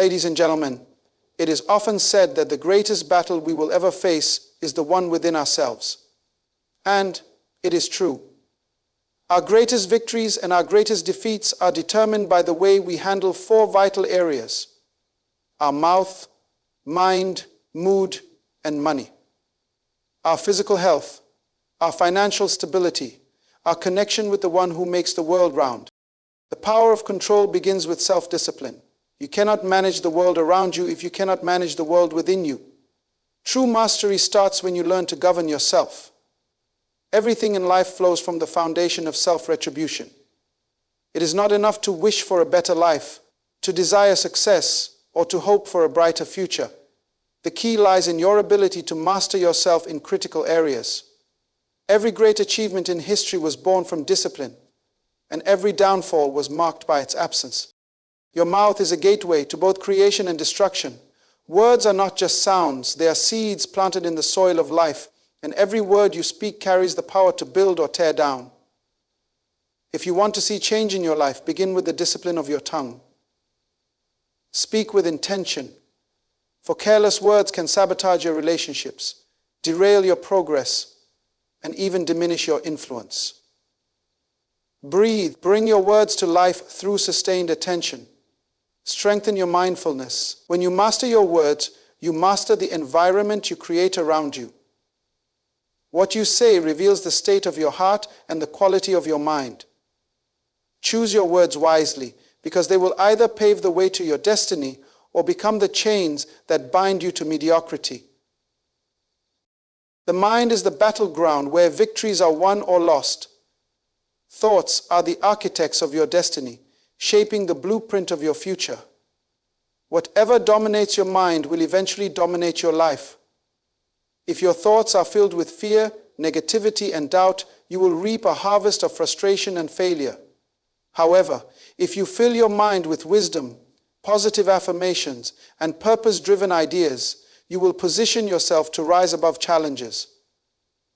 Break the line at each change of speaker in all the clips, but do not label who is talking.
Ladies and gentlemen, it is often said that the greatest battle we will ever face is the one within ourselves. And it is true. Our greatest victories and our greatest defeats are determined by the way we handle four vital areas: our mouth, mind, mood, and money. Our physical health, our financial stability, our connection with the one who makes the world round. The power of control begins with self-discipline. You cannot manage the world around you if you cannot manage the world within you. True mastery starts when you learn to govern yourself. Everything in life flows from the foundation of self-retribution. It is not enough to wish for a better life, to desire success, or to hope for a brighter future. The key lies in your ability to master yourself in critical areas. Every great achievement in history was born from discipline, and every downfall was marked by its absence. Your mouth is a gateway to both creation and destruction. Words are not just sounds, they are seeds planted in the soil of life, and every word you speak carries the power to build or tear down. If you want to see change in your life, begin with the discipline of your tongue. Speak with intention, for careless words can sabotage your relationships, derail your progress, and even diminish your influence. Breathe. Bring your words to life through sustained attention. Strengthen your mindfulness. When you master your words, you master the environment you create around you. What you say reveals the state of your heart and the quality of your mind. Choose your words wisely, because they will either pave the way to your destiny or become the chains that bind you to mediocrity. The mind is the battleground where victories are won or lost. Thoughts are the architects of your destiny, shaping the blueprint of your future. Whatever dominates your mind will eventually dominate your life. If your thoughts are filled with fear, negativity, and doubt, you will reap a harvest of frustration and failure. However, if you fill your mind with wisdom, positive affirmations, and purpose-driven ideas, you will position yourself to rise above challenges.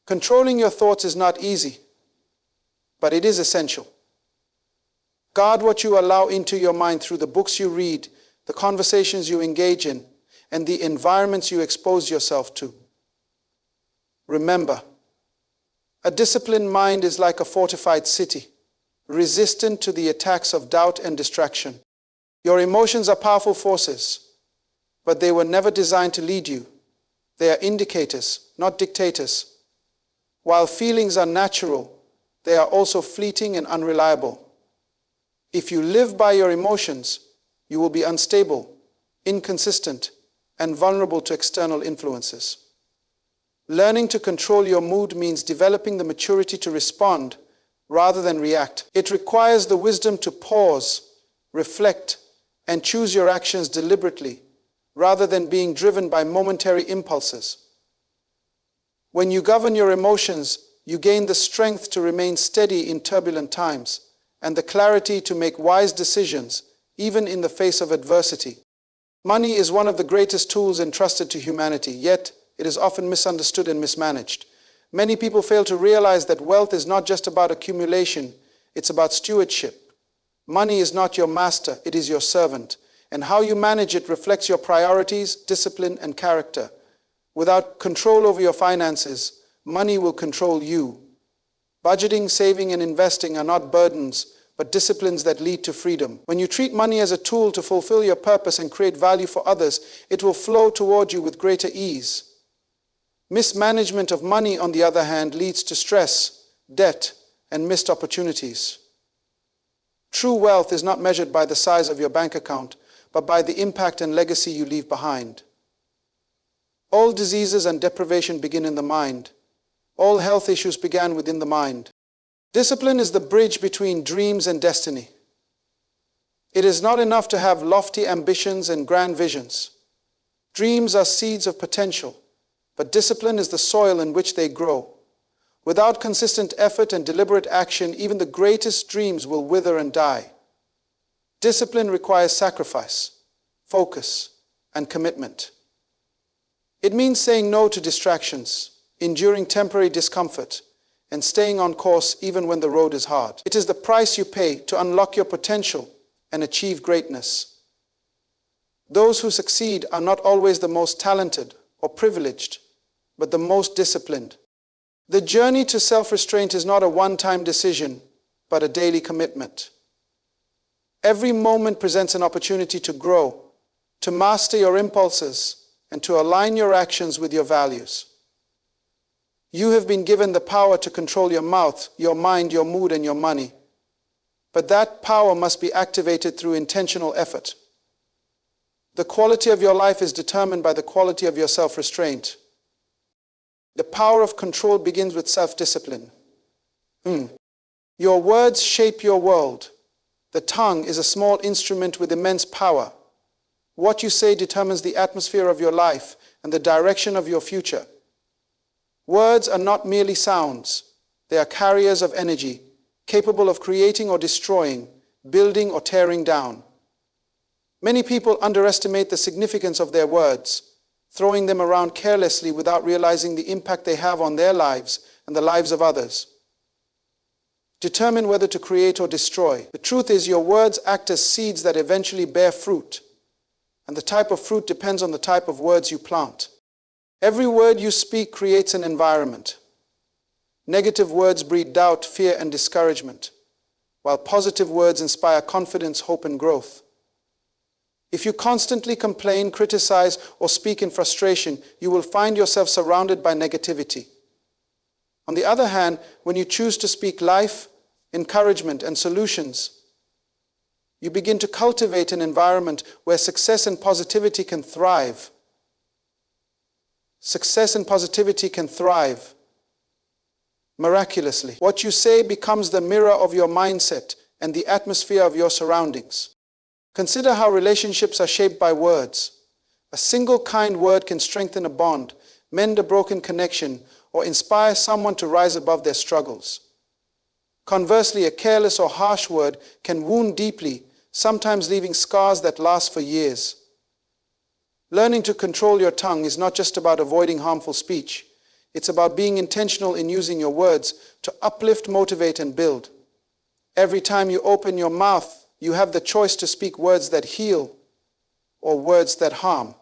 Controlling your thoughts is not easy, but it is essential. Guard what you allow into your mind through the books you read, the conversations you engage in, and the environments you expose yourself to. Remember, a disciplined mind is like a fortified city, resistant to the attacks of doubt and distraction. Your emotions are powerful forces, but they were never designed to lead you. They are indicators, not dictators. While feelings are natural, they are also fleeting and unreliable. If you live by your emotions, you will be unstable, inconsistent, and vulnerable to external influences. Learning to control your mood means developing the maturity to respond rather than react. It requires the wisdom to pause, reflect, and choose your actions deliberately, rather than being driven by momentary impulses. When you govern your emotions, you gain the strength to remain steady in turbulent times, and the clarity to make wise decisions, even in the face of adversity. Money is one of the greatest tools entrusted to humanity, yet it is often misunderstood and mismanaged. Many people fail to realize that wealth is not just about accumulation, it's about stewardship. Money is not your master, it is your servant, and how you manage it reflects your priorities, discipline, and character. Without control over your finances, money will control you. Budgeting, saving, and investing are not burdens, but disciplines that lead to freedom. When you treat money as a tool to fulfill your purpose and create value for others, it will flow toward you with greater ease. Mismanagement of money, on the other hand, leads to stress, debt, and missed opportunities. True wealth is not measured by the size of your bank account, but by the impact and legacy you leave behind. All diseases and deprivation begin in the mind. All health issues began within the mind. Discipline is the bridge between dreams and destiny. It is not enough to have lofty ambitions and grand visions. Dreams are seeds of potential, but discipline is the soil in which they grow. Without consistent effort and deliberate action, even the greatest dreams will wither and die. Discipline requires sacrifice, focus, and commitment. It means saying no to distractions, enduring temporary discomfort, and staying on course even when the road is hard. It is the price you pay to unlock your potential and achieve greatness. Those who succeed are not always the most talented or privileged, but the most disciplined. The journey to self-restraint is not a one-time decision, but a daily commitment. Every moment presents an opportunity to grow, to master your impulses, and to align your actions with your values. You have been given the power to control your mouth, your mind, your mood, and your money. But that power must be activated through intentional effort. The quality of your life is determined by the quality of your self-restraint. The power of control begins with self-discipline. Your words shape your world. The tongue is a small instrument with immense power. What you say determines the atmosphere of your life and the direction of your future. Words are not merely sounds. They are carriers of energy, capable of creating or destroying, building or tearing down. Many people underestimate the significance of their words, throwing them around carelessly without realizing the impact they have on their lives and the lives of others. Determine whether to create or destroy. The truth is, your words act as seeds that eventually bear fruit, and the type of fruit depends on the type of words you plant. Every word you speak creates an environment. Negative words breed doubt, fear, and discouragement, while positive words inspire confidence, hope, and growth. If you constantly complain, criticize, or speak in frustration, you will find yourself surrounded by negativity. On the other hand, when you choose to speak life, encouragement, and solutions, you begin to cultivate an environment where success and positivity can thrive. Success and positivity can thrive miraculously. What you say becomes the mirror of your mindset and the atmosphere of your surroundings. Consider how relationships are shaped by words. A single kind word can strengthen a bond, mend a broken connection, or inspire someone to rise above their struggles. Conversely, a careless or harsh word can wound deeply, sometimes leaving scars that last for years. Learning to control your tongue is not just about avoiding harmful speech. It's about being intentional in using your words to uplift, motivate, and build. Every time you open your mouth, you have the choice to speak words that heal or words that harm.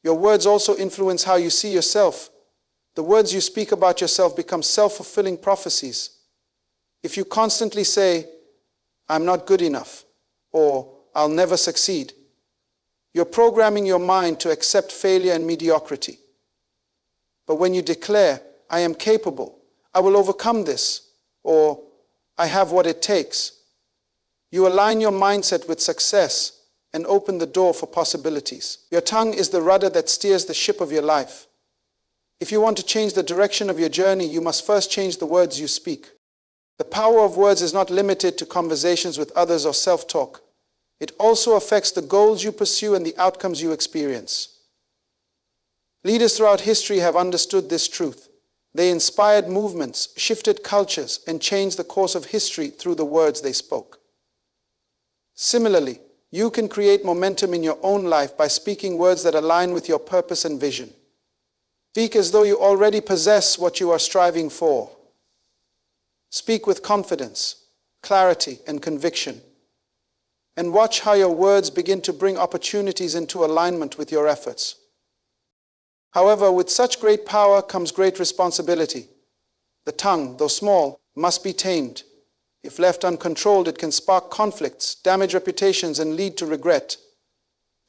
Your words also influence how you see yourself. The words you speak about yourself become self-fulfilling prophecies. If you constantly say, "I'm not good enough," or "I'll never succeed," you're programming your mind to accept failure and mediocrity. But when you declare, "I am capable, I will overcome this," or "I have what it takes," you align your mindset with success and open the door for possibilities. Your tongue is the rudder that steers the ship of your life. If you want to change the direction of your journey, you must first change the words you speak. The power of words is not limited to conversations with others or self-talk. It also affects the goals you pursue and the outcomes you experience. Leaders throughout history have understood this truth. They inspired movements, shifted cultures, and changed the course of history through the words they spoke. Similarly, you can create momentum in your own life by speaking words that align with your purpose and vision. Speak as though you already possess what you are striving for. Speak with confidence, clarity, and conviction. And watch how your words begin to bring opportunities into alignment with your efforts. However, with such great power comes great responsibility. The tongue, though small, must be tamed. If left uncontrolled, it can spark conflicts, damage reputations, and lead to regret.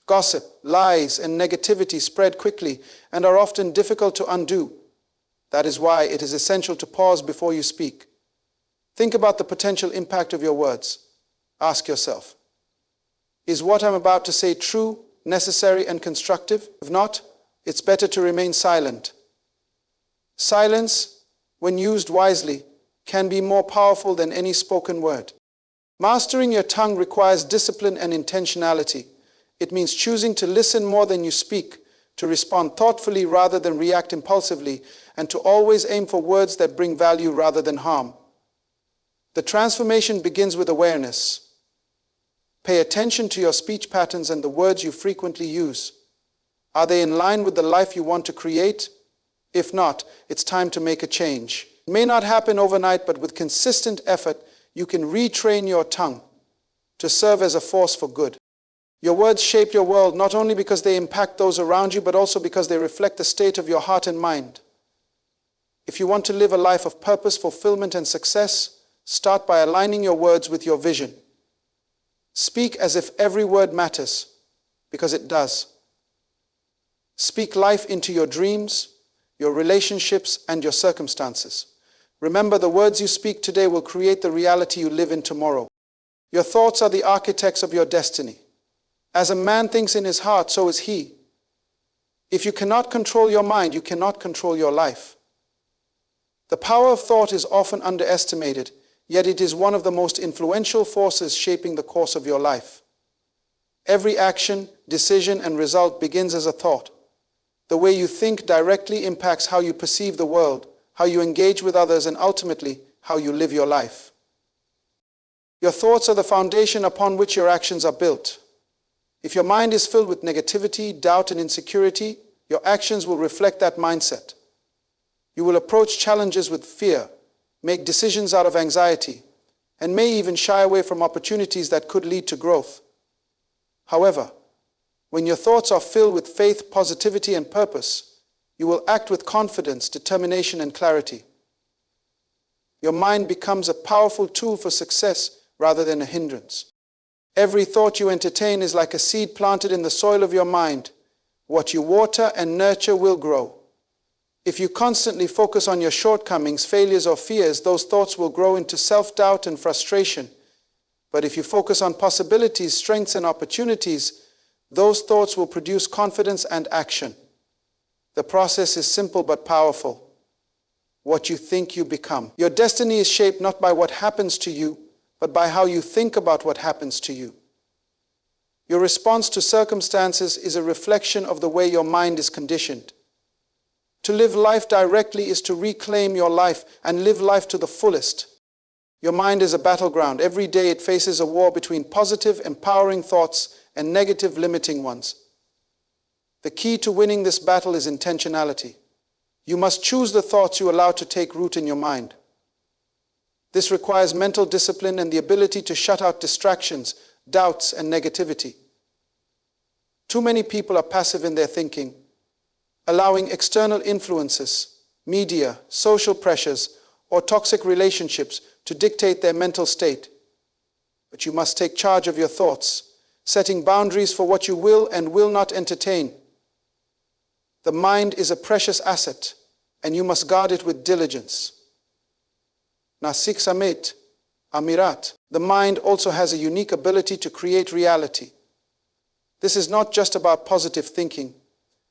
Gossip, lies, and negativity spread quickly and are often difficult to undo. That is why it is essential to pause before you speak. Think about the potential impact of your words. Ask yourself, is what I'm about to say true, necessary, and constructive? If not, it's better to remain silent. Silence, when used wisely, can be more powerful than any spoken word. Mastering your tongue requires discipline and intentionality. It means choosing to listen more than you speak, to respond thoughtfully rather than react impulsively, and to always aim for words that bring value rather than harm. The transformation begins with awareness. Pay attention to your speech patterns and the words you frequently use. Are they in line with the life you want to create? If not, it's time to make a change. It may not happen overnight, but with consistent effort, you can retrain your tongue to serve as a force for good. Your words shape your world not only because they impact those around you, but also because they reflect the state of your heart and mind. If you want to live a life of purpose, fulfillment, and success, start by aligning your words with your vision. Speak as if every word matters, because it does. Speak life into your dreams, your relationships, and your circumstances. Remember, the words you speak today will create the reality you live in tomorrow. Your thoughts are the architects of your destiny. As a man thinks in his heart, so is he. If you cannot control your mind, you cannot control your life. The power of thought is often underestimated, yet it is one of the most influential forces shaping the course of your life. Every action, decision, and result begins as a thought. The way you think directly impacts how you perceive the world, how you engage with others, and ultimately, how you live your life. Your thoughts are the foundation upon which your actions are built. If your mind is filled with negativity, doubt, and insecurity, your actions will reflect that mindset. You will approach challenges with fear, make decisions out of anxiety, and may even shy away from opportunities that could lead to growth. However, when your thoughts are filled with faith, positivity, and purpose, you will act with confidence, determination, and clarity. Your mind becomes a powerful tool for success rather than a hindrance. Every thought you entertain is like a seed planted in the soil of your mind. What you water and nurture will grow. If you constantly focus on your shortcomings, failures, or fears, those thoughts will grow into self-doubt and frustration. But if you focus on possibilities, strengths, and opportunities, those thoughts will produce confidence and action. The process is simple but powerful. What you think, you become. Your destiny is shaped not by what happens to you, but by how you think about what happens to you. Your response to circumstances is a reflection of the way your mind is conditioned. To live life directly is to reclaim your life and live life to the fullest. Your mind is a battleground. Every day it faces a war between positive, empowering thoughts and negative, limiting ones. The key to winning this battle is intentionality. You must choose the thoughts you allow to take root in your mind. This requires mental discipline and the ability to shut out distractions, doubts, and negativity. Too many people are passive in their thinking, allowing external influences, media, social pressures, or toxic relationships to dictate their mental state. But you must take charge of your thoughts, setting boundaries for what you will and will not entertain. The mind is a precious asset, and you must guard it with diligence. Nasik Samet, Amirat. The mind also has a unique ability to create reality. This is not just about positive thinking,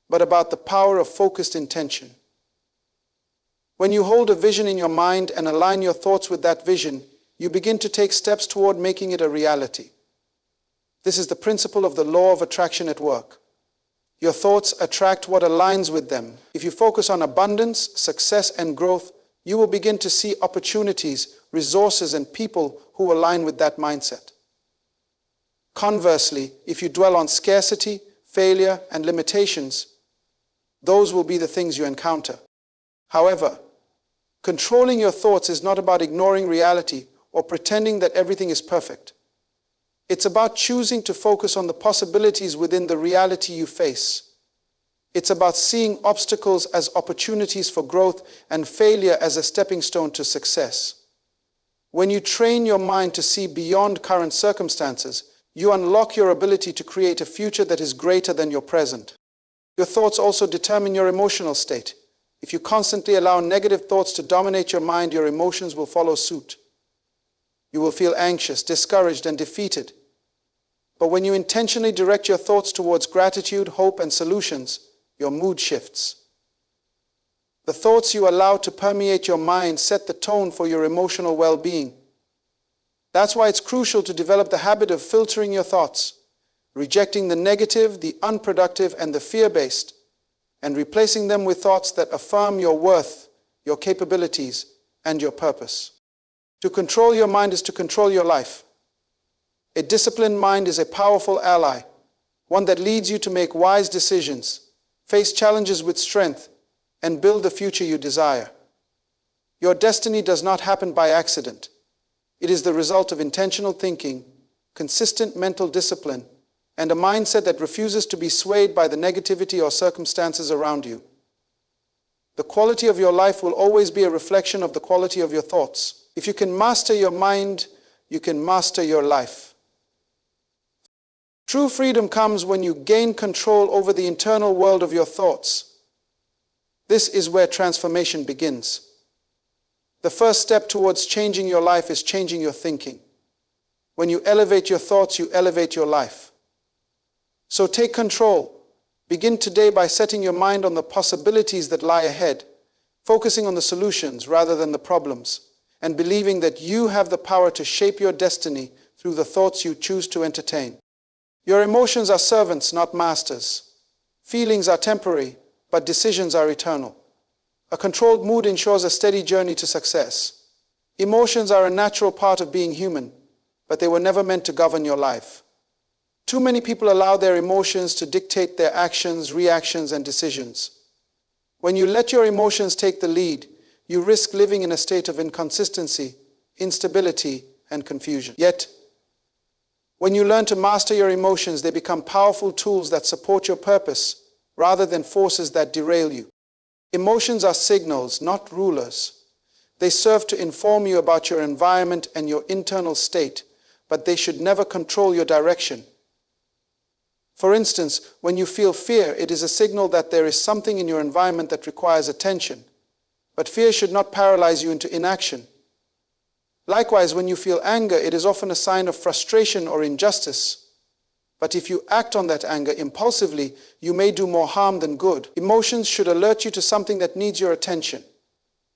but about the power of focused intention. When you hold a vision in your mind and align your thoughts with that vision, you begin to take steps toward making it a reality. This is the principle of the law of attraction at work. Your thoughts attract what aligns with them. If you focus on abundance, success, and growth, you will begin to see opportunities, resources, and people who align with that mindset. Conversely, if you dwell on scarcity, failure, and limitations, those will be the things you encounter. However, controlling your thoughts is not about ignoring reality or pretending that everything is perfect. It's about choosing to focus on the possibilities within the reality you face. It's about seeing obstacles as opportunities for growth and failure as a stepping stone to success. When you train your mind to see beyond current circumstances, you unlock your ability to create a future that is greater than your present. Your thoughts also determine your emotional state. If you constantly allow negative thoughts to dominate your mind, your emotions will follow suit. You will feel anxious, discouraged, and defeated. But when you intentionally direct your thoughts towards gratitude, hope, and solutions, your mood shifts. The thoughts you allow to permeate your mind set the tone for your emotional well-being. That's why it's crucial to develop the habit of filtering your thoughts, rejecting the negative, the unproductive, and the fear-based, and replacing them with thoughts that affirm your worth, your capabilities, and your purpose. To control your mind is to control your life. A disciplined mind is a powerful ally, one that leads you to make wise decisions, face challenges with strength, and build the future you desire. Your destiny does not happen by accident. It is the result of intentional thinking, consistent mental discipline, and a mindset that refuses to be swayed by the negativity or circumstances around you. The quality of your life will always be a reflection of the quality of your thoughts. If you can master your mind, you can master your life. True freedom comes when you gain control over the internal world of your thoughts. This is where transformation begins. The first step towards changing your life is changing your thinking. When you elevate your thoughts, you elevate your life. So take control. Begin today by setting your mind on the possibilities that lie ahead, focusing on the solutions rather than the problems, and believing that you have the power to shape your destiny through the thoughts you choose to entertain. Your emotions are servants, not masters. Feelings are temporary, but decisions are eternal. A controlled mood ensures a steady journey to success. Emotions are a natural part of being human, but they were never meant to govern your life. Too many people allow their emotions to dictate their actions, reactions, and decisions. When you let your emotions take the lead, you risk living in a state of inconsistency, instability, and confusion. Yet, when you learn to master your emotions, they become powerful tools that support your purpose rather than forces that derail you. Emotions are signals, not rulers. They serve to inform you about your environment and your internal state, but they should never control your direction. For instance, when you feel fear, it is a signal that there is something in your environment that requires attention. But fear should not paralyze you into inaction. Likewise, when you feel anger, it is often a sign of frustration or injustice. But if you act on that anger impulsively, you may do more harm than good. Emotions should alert you to something that needs your attention,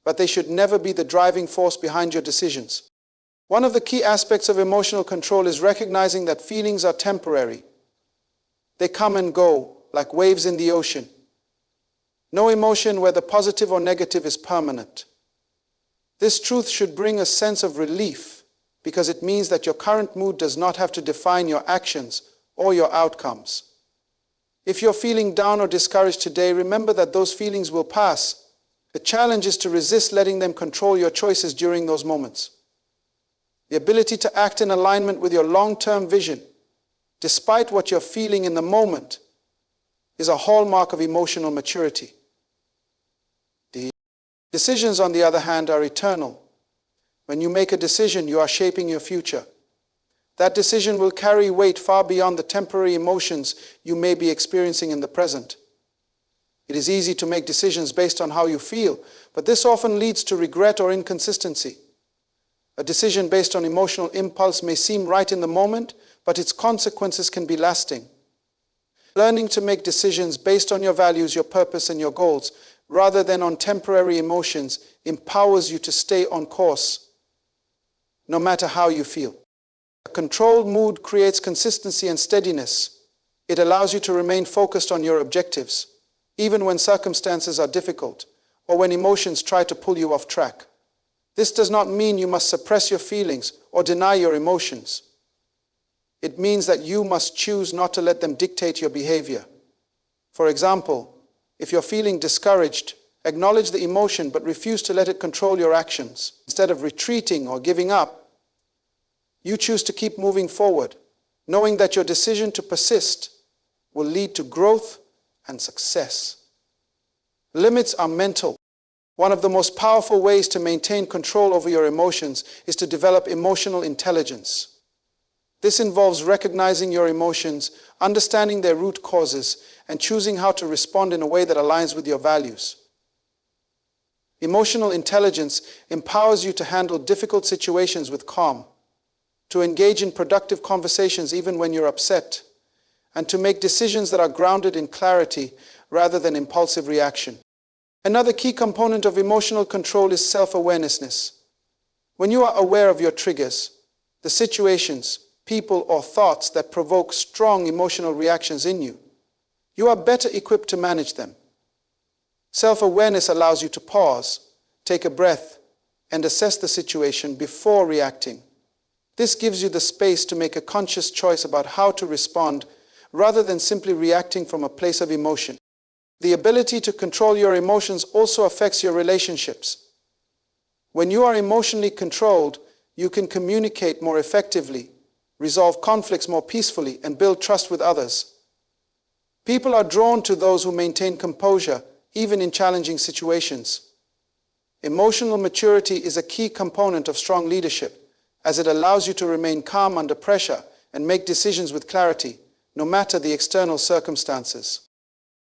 but they should never be the driving force behind your decisions. One of the key aspects of emotional control is recognizing that feelings are temporary. They come and go, like waves in the ocean. No emotion, whether positive or negative, is permanent. This truth should bring a sense of relief, because it means that your current mood does not have to define your actions or your outcomes. If you're feeling down or discouraged today, remember that those feelings will pass. The challenge is to resist letting them control your choices during those moments. The ability to act in alignment with your long-term vision, despite what you're feeling in the moment, is a hallmark of emotional maturity. Decisions, on the other hand, are eternal. When you make a decision, you are shaping your future. That decision will carry weight far beyond the temporary emotions you may be experiencing in the present. It is easy to make decisions based on how you feel, but this often leads to regret or inconsistency. A decision based on emotional impulse may seem right in the moment, but its consequences can be lasting. Learning to make decisions based on your values, your purpose, and your goals, rather than on temporary emotions, empowers you to stay on course, no matter how you feel. A controlled mood creates consistency and steadiness. It allows you to remain focused on your objectives, even when circumstances are difficult, or when emotions try to pull you off track. This does not mean you must suppress your feelings or deny your emotions. It means that you must choose not to let them dictate your behavior. For example, if you're feeling discouraged, acknowledge the emotion but refuse to let it control your actions. Instead of retreating or giving up, you choose to keep moving forward, knowing that your decision to persist will lead to growth and success. Limits are mental. One of the most powerful ways to maintain control over your emotions is to develop emotional intelligence. This involves recognizing your emotions, understanding their root causes, and choosing how to respond in a way that aligns with your values. Emotional intelligence empowers you to handle difficult situations with calm, to engage in productive conversations even when you're upset, and to make decisions that are grounded in clarity rather than impulsive reaction. Another key component of emotional control is self-awareness. When you are aware of your triggers, the situations, people, or thoughts that provoke strong emotional reactions in you, you are better equipped to manage them. Self-awareness allows you to pause, take a breath, and assess the situation before reacting. This gives you the space to make a conscious choice about how to respond rather than simply reacting from a place of emotion. The ability to control your emotions also affects your relationships. When you are emotionally controlled, you can communicate more effectively, resolve conflicts more peacefully, and build trust with others. People are drawn to those who maintain composure, even in challenging situations. Emotional maturity is a key component of strong leadership, as it allows you to remain calm under pressure and make decisions with clarity, no matter the external circumstances.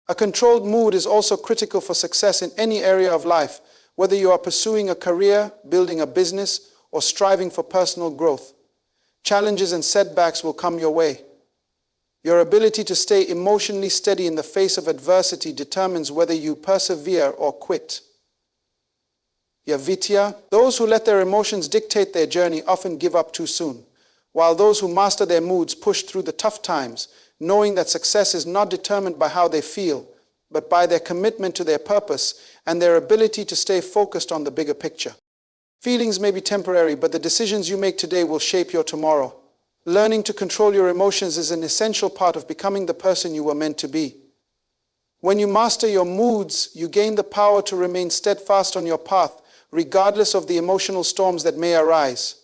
A controlled mood is also critical for success in any area of life, whether you are pursuing a career, building a business, or striving for personal growth. Challenges and setbacks will come your way. Your ability to stay emotionally steady in the face of adversity determines whether you persevere or quit. Yavitya, those who let their emotions dictate their journey often give up too soon, while those who master their moods push through the tough times, knowing that success is not determined by how they feel, but by their commitment to their purpose and their ability to stay focused on the bigger picture. Feelings may be temporary, but the decisions you make today will shape your tomorrow. Learning to control your emotions is an essential part of becoming the person you were meant to be. When you master your moods, you gain the power to remain steadfast on your path, regardless of the emotional storms that may arise.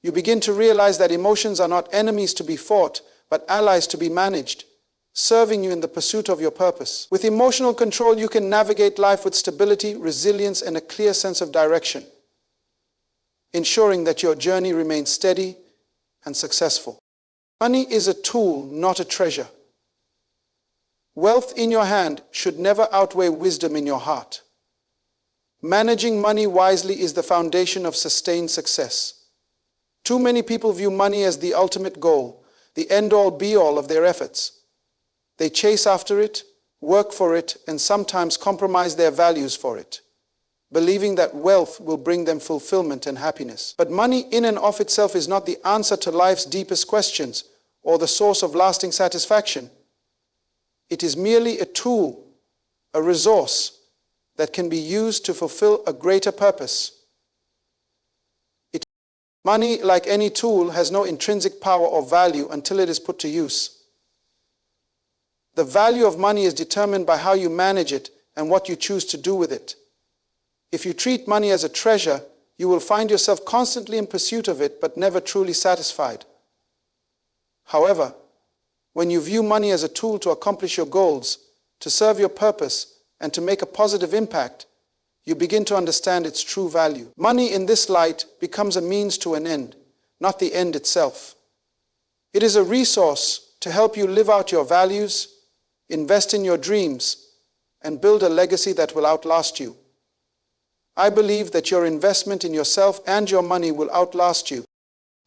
You begin to realize that emotions are not enemies to be fought, but allies to be managed, serving you in the pursuit of your purpose. With emotional control, you can navigate life with stability, resilience, and a clear sense of direction, ensuring that your journey remains steady and successful. Money is a tool, not a treasure. Wealth in your hand should never outweigh wisdom in your heart. Managing money wisely is the foundation of sustained success. Too many people view money as the ultimate goal, the end-all be-all of their efforts. They chase after it, work for it, and sometimes compromise their values for it, believing that wealth will bring them fulfillment and happiness. But money in and of itself is not the answer to life's deepest questions or the source of lasting satisfaction. It is merely a tool, a resource that can be used to fulfill a greater purpose. Money, like any tool, has no intrinsic power or value until it is put to use. The value of money is determined by how you manage it and what you choose to do with it. If you treat money as a treasure, you will find yourself constantly in pursuit of it, but never truly satisfied. However, when you view money as a tool to accomplish your goals, to serve your purpose, and to make a positive impact, you begin to understand its true value. Money in this light becomes a means to an end, not the end itself. It is a resource to help you live out your values, invest in your dreams, and build a legacy that will outlast you. I believe that your investment in yourself and your money will outlast you.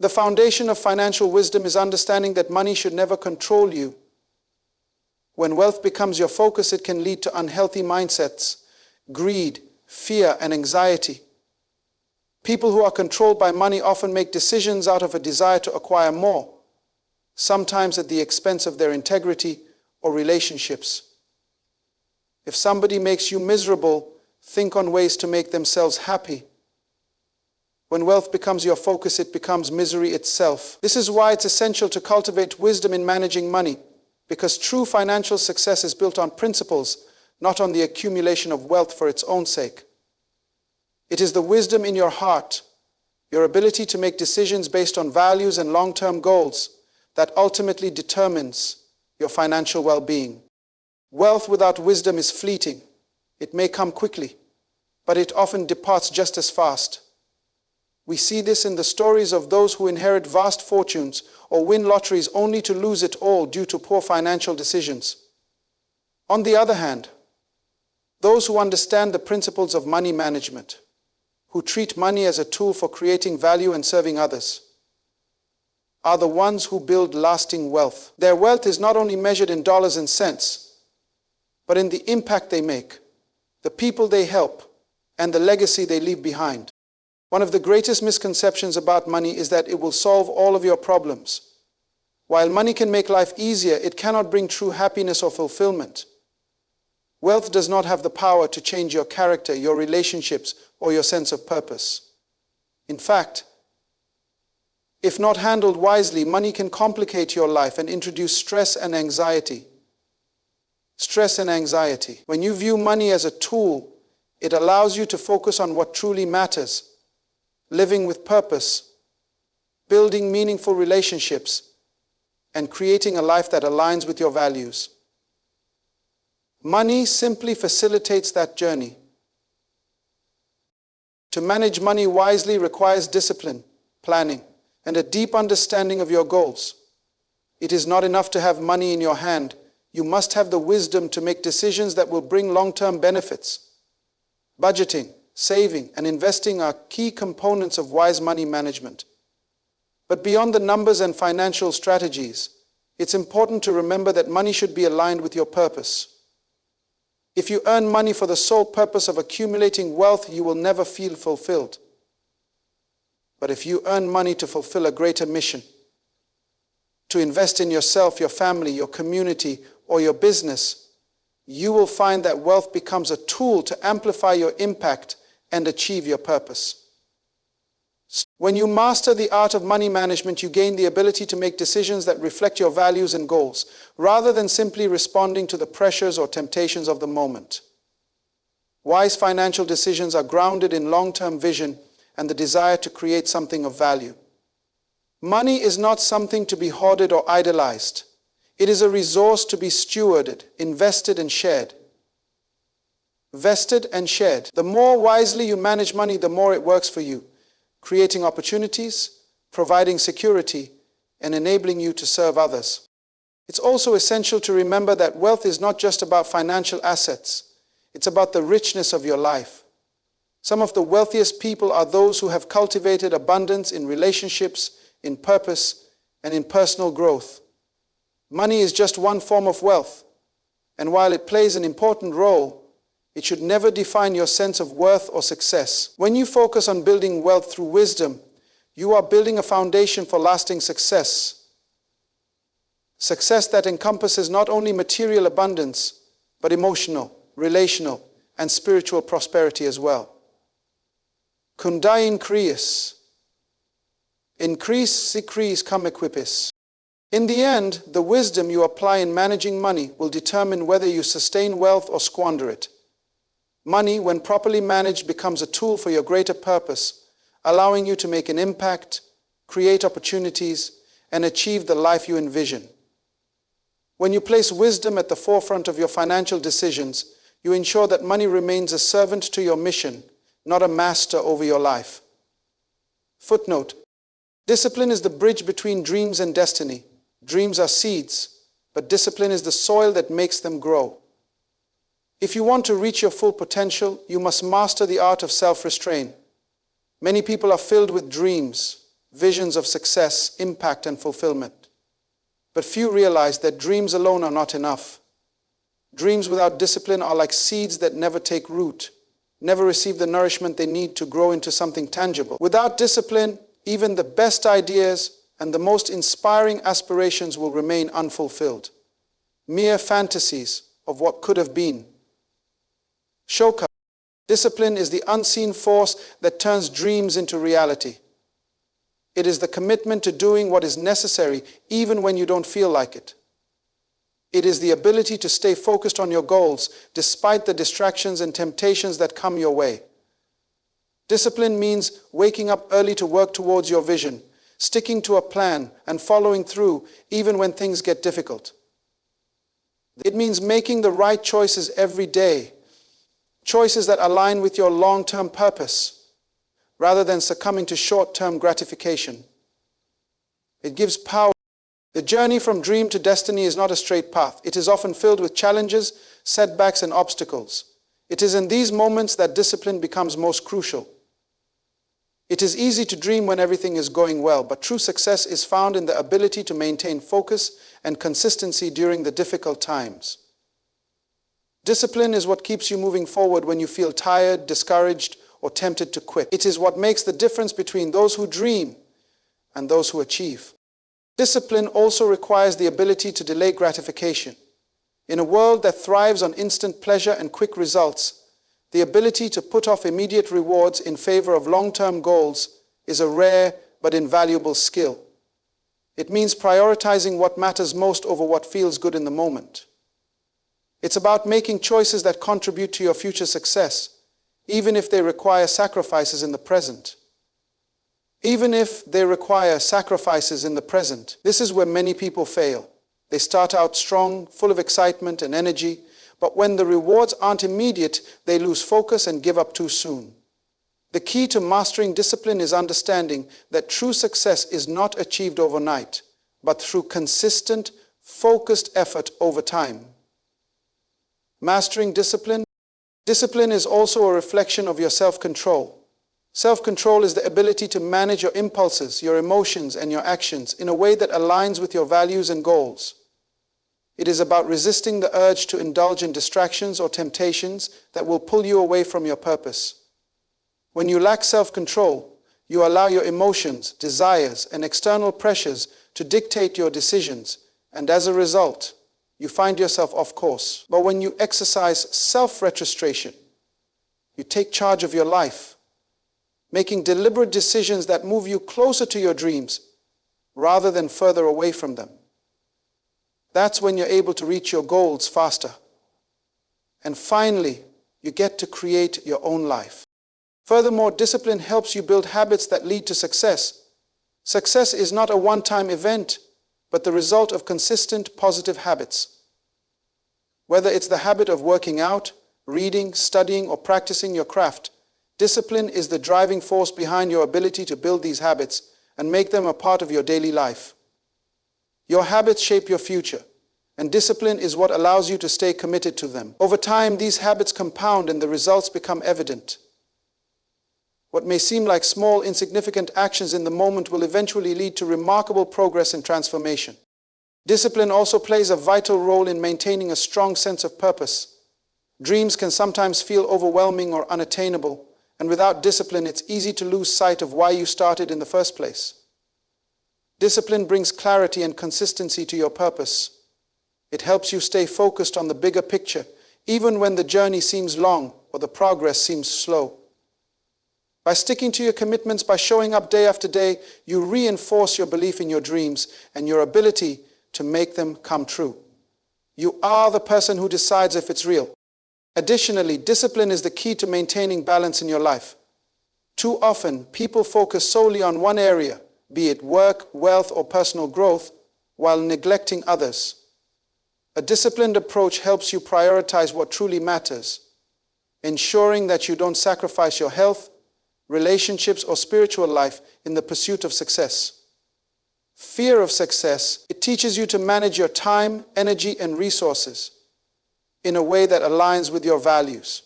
The foundation of financial wisdom is understanding that money should never control you. When wealth becomes your focus, it can lead to unhealthy mindsets, greed, fear, and anxiety. People who are controlled by money often make decisions out of a desire to acquire more, sometimes at the expense of their integrity or relationships. If somebody makes you miserable, think on ways to make themselves happy. When wealth becomes your focus, it becomes misery itself. This is why it's essential to cultivate wisdom in managing money, because true financial success is built on principles, not on the accumulation of wealth for its own sake. It is the wisdom in your heart, your ability to make decisions based on values and long-term goals, that ultimately determines your financial well-being. Wealth without wisdom is fleeting. It may come quickly, but it often departs just as fast. We see this in the stories of those who inherit vast fortunes or win lotteries only to lose it all due to poor financial decisions. On the other hand, those who understand the principles of money management, who treat money as a tool for creating value and serving others, are the ones who build lasting wealth. Their wealth is not only measured in dollars and cents, but in the impact they make, the people they help, and the legacy they leave behind. One of the greatest misconceptions about money is that it will solve all of your problems. While money can make life easier, it cannot bring true happiness or fulfillment. Wealth does not have the power to change your character, your relationships, or your sense of purpose. In fact, if not handled wisely, money can complicate your life and introduce stress and anxiety. Stress and anxiety. When you view money as a tool, it allows you to focus on what truly matters, living with purpose, building meaningful relationships, and creating a life that aligns with your values. Money simply facilitates that journey. To manage money wisely requires discipline, planning, and a deep understanding of your goals. It is not enough to have money in your hand. You must have the wisdom to make decisions that will bring long-term benefits. Budgeting, saving, and investing are key components of wise money management. But beyond the numbers and financial strategies, it's important to remember that money should be aligned with your purpose. If you earn money for the sole purpose of accumulating wealth, you will never feel fulfilled. But if you earn money to fulfill a greater mission, to invest in yourself, your family, your community, or your business, you will find that wealth becomes a tool to amplify your impact and achieve your purpose. When you master the art of money management, you gain the ability to make decisions that reflect your values and goals, rather than simply responding to the pressures or temptations of the moment. Wise financial decisions are grounded in long-term vision and the desire to create something of value. Money is not something to be hoarded or idolized. It is a resource to be stewarded, invested, and shared. Vested and shared. The more wisely you manage money, the more it works for you, creating opportunities, providing security, and enabling you to serve others. It's also essential to remember that wealth is not just about financial assets. It's about the richness of your life. Some of the wealthiest people are those who have cultivated abundance in relationships, in purpose, and in personal growth. Money is just one form of wealth, and while it plays an important role, it should never define your sense of worth or success. When you focus on building wealth through wisdom, you are building a foundation for lasting success. Success that encompasses not only material abundance, but emotional, relational, and spiritual prosperity as well. Kundai increase. Increase, decrease, cum equipis. In the end, the wisdom you apply in managing money will determine whether you sustain wealth or squander it. Money, when properly managed, becomes a tool for your greater purpose, allowing you to make an impact, create opportunities, and achieve the life you envision. When you place wisdom at the forefront of your financial decisions, you ensure that money remains a servant to your mission, not a master over your life. Footnote: discipline is the bridge between dreams and destiny. Dreams are seeds, but discipline is the soil that makes them grow. If you want to reach your full potential, you must master the art of self-restraint. Many people are filled with dreams, visions of success, impact, and fulfillment. But few realize that dreams alone are not enough. Dreams without discipline are like seeds that never take root, never receive the nourishment they need to grow into something tangible. Without discipline, even the best ideas and the most inspiring aspirations will remain unfulfilled, mere fantasies of what could have been. Shoka. Discipline is the unseen force that turns dreams into reality. It is the commitment to doing what is necessary even when you don't feel like it. It is the ability to stay focused on your goals despite the distractions and temptations that come your way. Discipline means waking up early to work towards your vision, sticking to a plan and following through even when things get difficult. It means making the right choices every day, choices that align with your long-term purpose, rather than succumbing to short-term gratification. It gives power. The journey from dream to destiny is not a straight path. It is often filled with challenges, setbacks, and obstacles. It is in these moments that discipline becomes most crucial. It is easy to dream when everything is going well, but true success is found in the ability to maintain focus and consistency during the difficult times. Discipline is what keeps you moving forward when you feel tired, discouraged, or tempted to quit. It is what makes the difference between those who dream and those who achieve. Discipline also requires the ability to delay gratification. In a world that thrives on instant pleasure and quick results, the ability to put off immediate rewards in favor of long-term goals is a rare but invaluable skill. It means prioritizing what matters most over what feels good in the moment. It's about making choices that contribute to your future success, even if they require sacrifices in the present. even if they require sacrifices in the present. This is where many people fail. They start out strong, full of excitement and energy, but when the rewards aren't immediate, they lose focus and give up too soon. The key to mastering discipline is understanding that true success is not achieved overnight, but through consistent, focused effort over time. Mastering discipline. Discipline is also a reflection of your self-control. Self-control is the ability to manage your impulses, your emotions, and your actions in a way that aligns with your values and goals. It is about resisting the urge to indulge in distractions or temptations that will pull you away from your purpose. When you lack self-control, you allow your emotions, desires, and external pressures to dictate your decisions, and as a result, you find yourself off course. But when you exercise self-retrospection, you take charge of your life, making deliberate decisions that move you closer to your dreams rather than further away from them. That's when you're able to reach your goals faster. And finally, you get to create your own life. Furthermore, discipline helps you build habits that lead to success. Success is not a one-time event, but the result of consistent positive habits. Whether it's the habit of working out, reading, studying, or practicing your craft, discipline is the driving force behind your ability to build these habits and make them a part of your daily life. Your habits shape your future, and discipline is what allows you to stay committed to them. Over time, these habits compound and the results become evident. What may seem like small, insignificant actions in the moment will eventually lead to remarkable progress and transformation. Discipline also plays a vital role in maintaining a strong sense of purpose. Dreams can sometimes feel overwhelming or unattainable, and without discipline, it's easy to lose sight of why you started in the first place. Discipline brings clarity and consistency to your purpose. It helps you stay focused on the bigger picture, even when the journey seems long or the progress seems slow. By sticking to your commitments, by showing up day after day, you reinforce your belief in your dreams and your ability to make them come true. You are the person who decides if it's real. Additionally, discipline is the key to maintaining balance in your life. Too often, people focus solely on one area, be it work, wealth, or personal growth, while neglecting others. A disciplined approach helps you prioritize what truly matters, ensuring that you don't sacrifice your health, relationships, or spiritual life in the pursuit of success. Fear of success, it teaches you to manage your time, energy, and resources in a way that aligns with your values,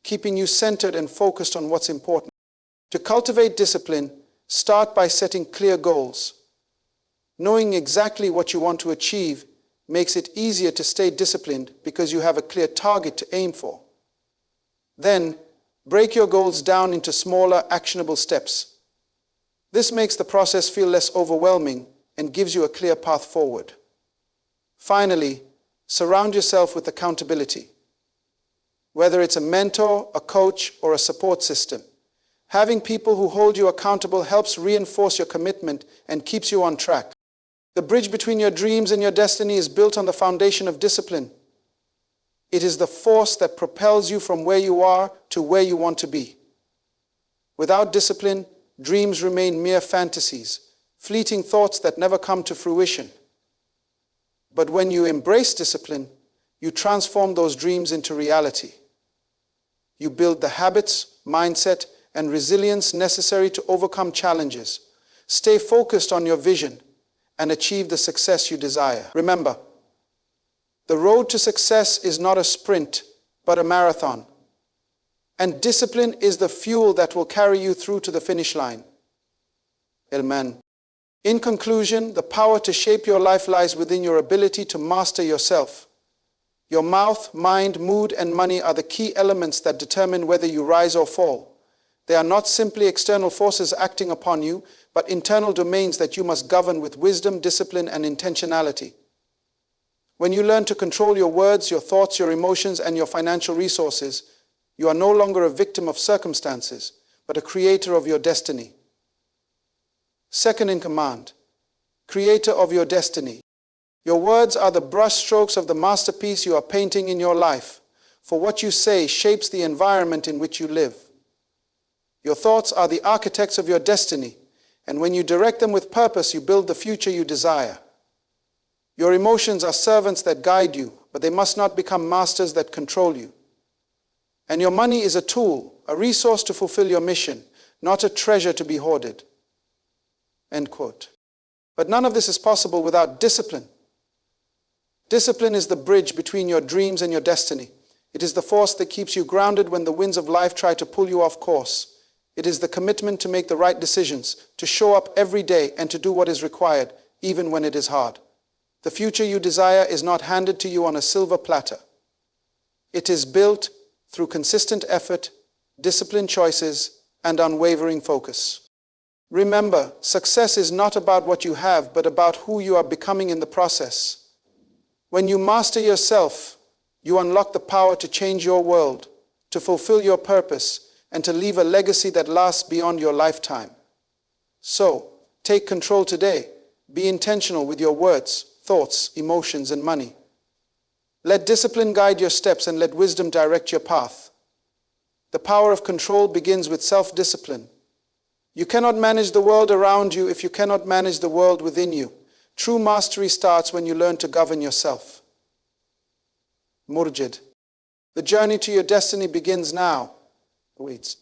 keeping you centered and focused on what's important. To cultivate discipline, start by setting clear goals. Knowing exactly what you want to achieve makes it easier to stay disciplined because you have a clear target to aim for. Then, break your goals down into smaller, actionable steps. This makes the process feel less overwhelming and gives you a clear path forward. Finally, surround yourself with accountability. Whether it's a mentor, a coach, or a support system, having people who hold you accountable helps reinforce your commitment and keeps you on track. The bridge between your dreams and your destiny is built on the foundation of discipline. It is the force that propels you from where you are to where you want to be. Without discipline, dreams remain mere fantasies, fleeting thoughts that never come to fruition. But when you embrace discipline, you transform those dreams into reality. You build the habits, mindset, and resilience necessary to overcome challenges. Stay focused on your vision and achieve the success you desire. Remember, the road to success is not a sprint, but a marathon. And discipline is the fuel that will carry you through to the finish line. Amen. In conclusion, the power to shape your life lies within your ability to master yourself. Your mouth, mind, mood, and money are the key elements that determine whether you rise or fall. They are not simply external forces acting upon you, but internal domains that you must govern with wisdom, discipline, and intentionality. When you learn to control your words, your thoughts, your emotions, and your financial resources, you are no longer a victim of circumstances, but a creator of your destiny. Second in command, creator of your destiny. Your words are the brushstrokes of the masterpiece you are painting in your life, for what you say shapes the environment in which you live. Your thoughts are the architects of your destiny, And when you direct them with purpose, you build the future you desire. Your emotions are servants that guide you, but they must not become masters that control you. And your money is a tool, a resource to fulfill your mission, not a treasure to be hoarded. End quote. But none of this is possible without discipline. Discipline is the bridge between your dreams and your destiny. It is the force that keeps you grounded when the winds of life try to pull you off course. It is the commitment to make the right decisions, to show up every day and to do what is required, even when it is hard. The future you desire is not handed to you on a silver platter. It is built through consistent effort, disciplined choices, and unwavering focus. Remember, success is not about what you have, but about who you are becoming in the process. When you master yourself, you unlock the power to change your world, to fulfill your purpose, and to leave a legacy that lasts beyond your lifetime. So, take control today. Be intentional with your words, thoughts, emotions, and money. Let discipline guide your steps and let wisdom direct your path. The power of control begins with self-discipline. You cannot manage the world around you if you cannot manage the world within you. True mastery starts when you learn to govern yourself. Murjid. The journey to your destiny begins now. Wait.